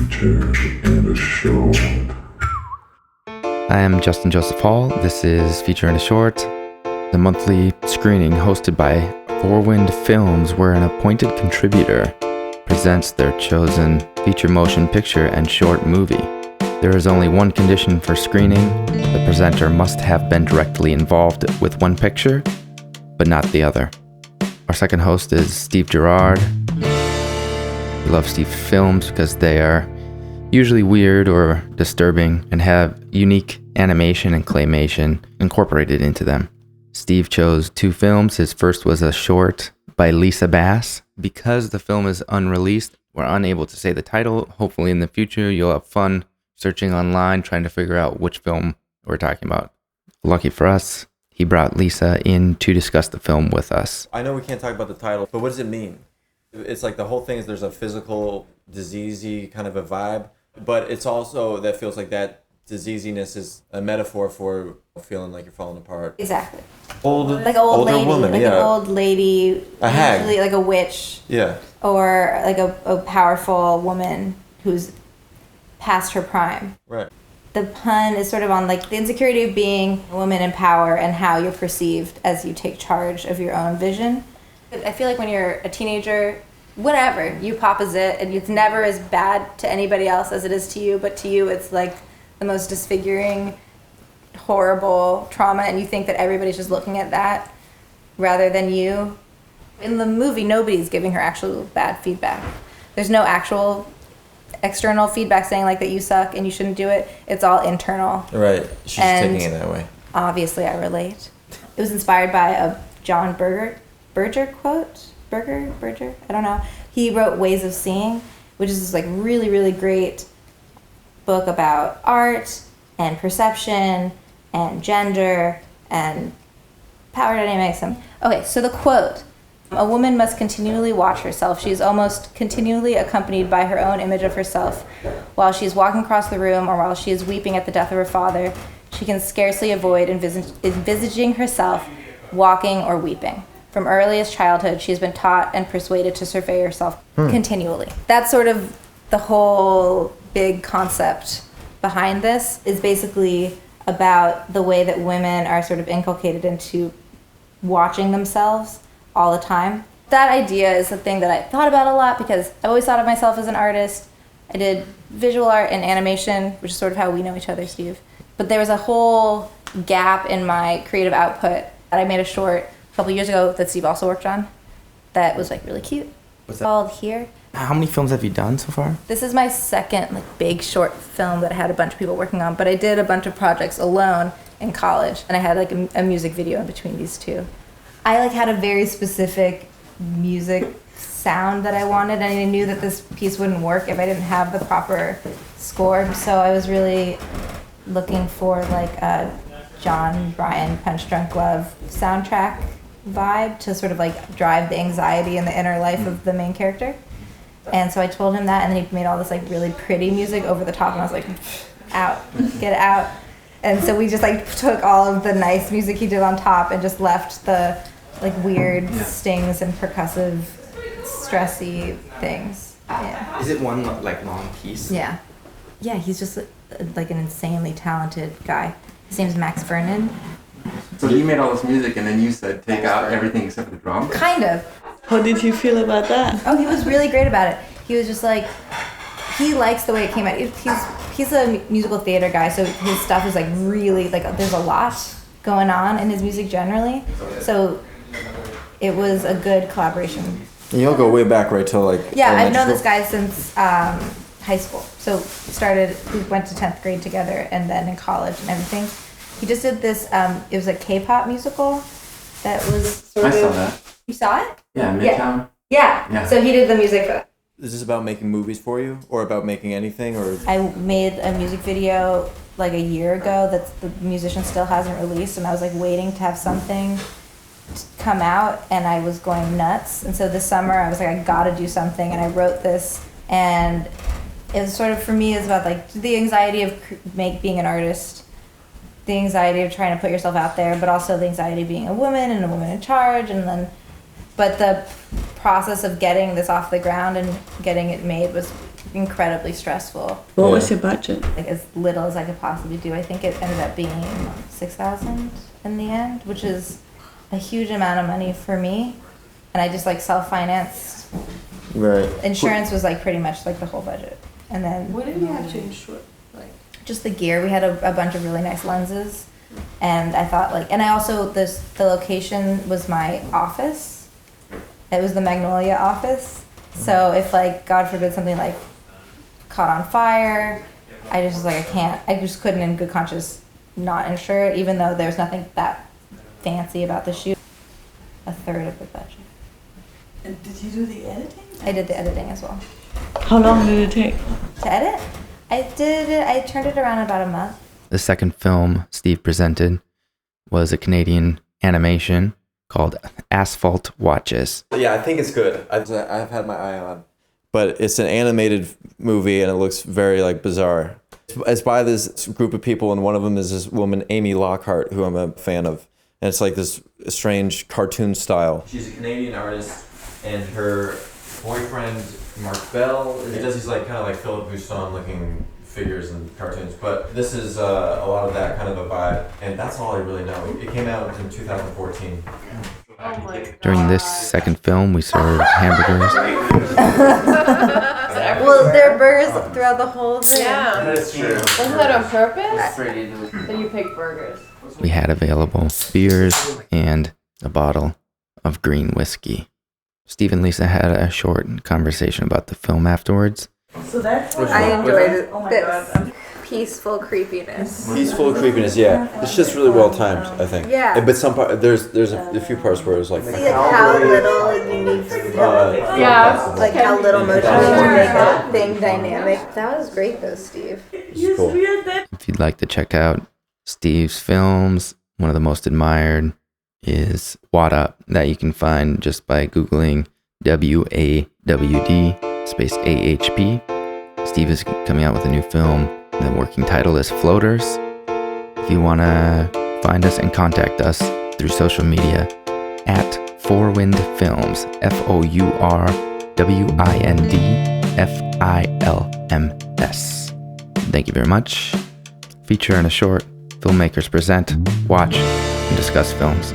featured in a short. I am Justin Joseph Hall. This is Feature in a Short, the monthly screening hosted by Four Wind Films, where an appointed contributor presents their chosen feature motion picture and short movie. There is only one condition for screening. The presenter must have been directly involved with one picture, but not the other. Our second host is Steve Girard. We love Steve's films because they are usually weird or disturbing and have unique animation and claymation incorporated into them. Steve chose two films. His first was a short by Lisa Bass. Because the film is unreleased, we're unable to say the title. Hopefully in the future you'll have fun searching online trying to figure out which film we're talking about. Lucky for us, he brought Lisa in to discuss the film with us. I know we can't talk about the title, but what does it mean? It's like the whole thing is there's a physical, diseasey kind of a vibe, but it's also that feels like that diseasiness is a metaphor for feeling like you're falling apart. Exactly. Older lady, woman, like yeah. an old lady, a hag, usually like a witch, yeah, or like a powerful woman who's past her prime. Right. The pun is sort of on like the insecurity of being a woman in power and how you're perceived as you take charge of your own vision. I feel like when you're a teenager, whenever you pop a zit, and it's never as bad to anybody else as it is to you, but to you it's like the most disfiguring, horrible trauma, and you think that everybody's just looking at that rather than you. In the movie, nobody's giving her actual bad feedback. There's no actual external feedback saying like that you suck and you shouldn't do it. It's all internal. Right. She's taking it that way. Obviously, I relate. It was inspired by a John Berger quote. Berger? I don't know. He wrote Ways of Seeing, which is this like really, really great book about art and perception and gender and power dynamics. Okay, so the quote: "A woman must continually watch herself. She is almost continually accompanied by her own image of herself. While she is walking across the room or while she is weeping at the death of her father, she can scarcely avoid envisaging herself walking or weeping. From earliest childhood, she has been taught and persuaded to survey herself continually." That's sort of the whole big concept behind this, is basically about the way that women are sort of inculcated into watching themselves all the time. That idea is the thing that I thought about a lot because I always thought of myself as an artist. I did visual art and animation, which is sort of how we know each other, Steve. But there was a whole gap in my creative output that I made a short a couple years ago that Steve also worked on that was like really cute. What's that? Called Here. How many films have you done so far? This is my second like big short film that I had a bunch of people working on, but I did a bunch of projects alone in college, and I had like a music video in between these two. I like had a very specific music sound that I wanted, and I knew that this piece wouldn't work if I didn't have the proper score. So I was really looking for like a John Bryan Punch Drunk Love soundtrack vibe to sort of like drive the anxiety and the inner life of the main character. And so I told him that, and then he made all this like really pretty music over the top, and I was like, out, get it out. And so we just like took all of the nice music he did on top and just left the like weird stings and percussive, stressy things. Yeah. Is it one like long piece? Yeah. Yeah, he's just like an insanely talented guy. His name's Max Vernon. So you made all this music and then you said take out everything except for the drums? Kind of. How did you feel about that? Oh, he was really great about it. He was just like, he likes the way it came out. He's a musical theater guy, so his stuff is like really, like there's a lot going on in his music generally. So it was a good collaboration. And you'll go way back, right, till like... Yeah, I've known this guy since high school. So we went to 10th grade together, and then in college and everything. He just did this, it was a K-pop musical that was sort of... I saw that. You saw it? Yeah, Midtown. Yeah. So he did the music for that. Is this about making movies for you, or about making anything, or... I made a music video like a year ago that the musician still hasn't released, and I was like waiting to have something come out, and I was going nuts. And so this summer I was like, I gotta do something, and I wrote this, and it was sort of, for me, it's about like the anxiety of being an artist, the anxiety of trying to put yourself out there, but also the anxiety of being a woman and a woman in charge, and then, but the process of getting this off the ground and getting it made was incredibly stressful. What was your budget? Like as little as I could possibly do. I think it ended up being 6,000 in the end, which is a huge amount of money for me. And I just like self-financed. Right. Insurance was like pretty much like the whole budget. And then What did you have to insure? Like, just the gear. We had a bunch of really nice lenses. And I thought like, and I also, the location was my office. It was the Magnolia office. So if like, God forbid, something like caught on fire, I just was like, I just couldn't in good conscience not insure it, even though there's nothing that fancy about the shoot. A third of the budget. and did you do the editing? I did the editing as well. How long did it take? To edit? I turned it around about a month. The second film Steve presented was a Canadian animation called Asphalt Watches. Yeah, I think it's good. I've had my eye on, but it's an animated movie and it looks very like bizarre. It's by this group of people, and one of them is this woman Amy Lockhart, who I'm a fan of, and it's like this strange cartoon style. She's a Canadian artist, and her boyfriend Mark Bell, he does these like kind of like Philip Bousson looking figures and cartoons, but this is a lot of that kind of a vibe, and that's all I really know. It came out in 2014. During this second film, we served hamburgers. Well, there are burgers throughout the whole thing. Yeah. That's true. Wasn't that on purpose? That you picked burgers. We had available beers and a bottle of green whiskey. Steve and Lisa had a short conversation about the film afterwards. So that's I enjoyed Oh my this God, peaceful creepiness. Peaceful creepiness, yeah. It's just really well timed, I think. Yeah. But some part, there's a few parts where it's like. See like how little you need Yeah. like how little motion you need to make a thing dynamic. That was great though, Steve. It's cool. If you'd like to check out Steve's films, one of the most admired is What Up, that you can find just by Googling WAWD space AHP. Steve is coming out with a new film. The working title is Floaters. If you want to find us and contact us through social media at Four Wind Films, FOURWINDFILMS. Thank you very much. Feature and a short, filmmakers present, watch, and discuss films.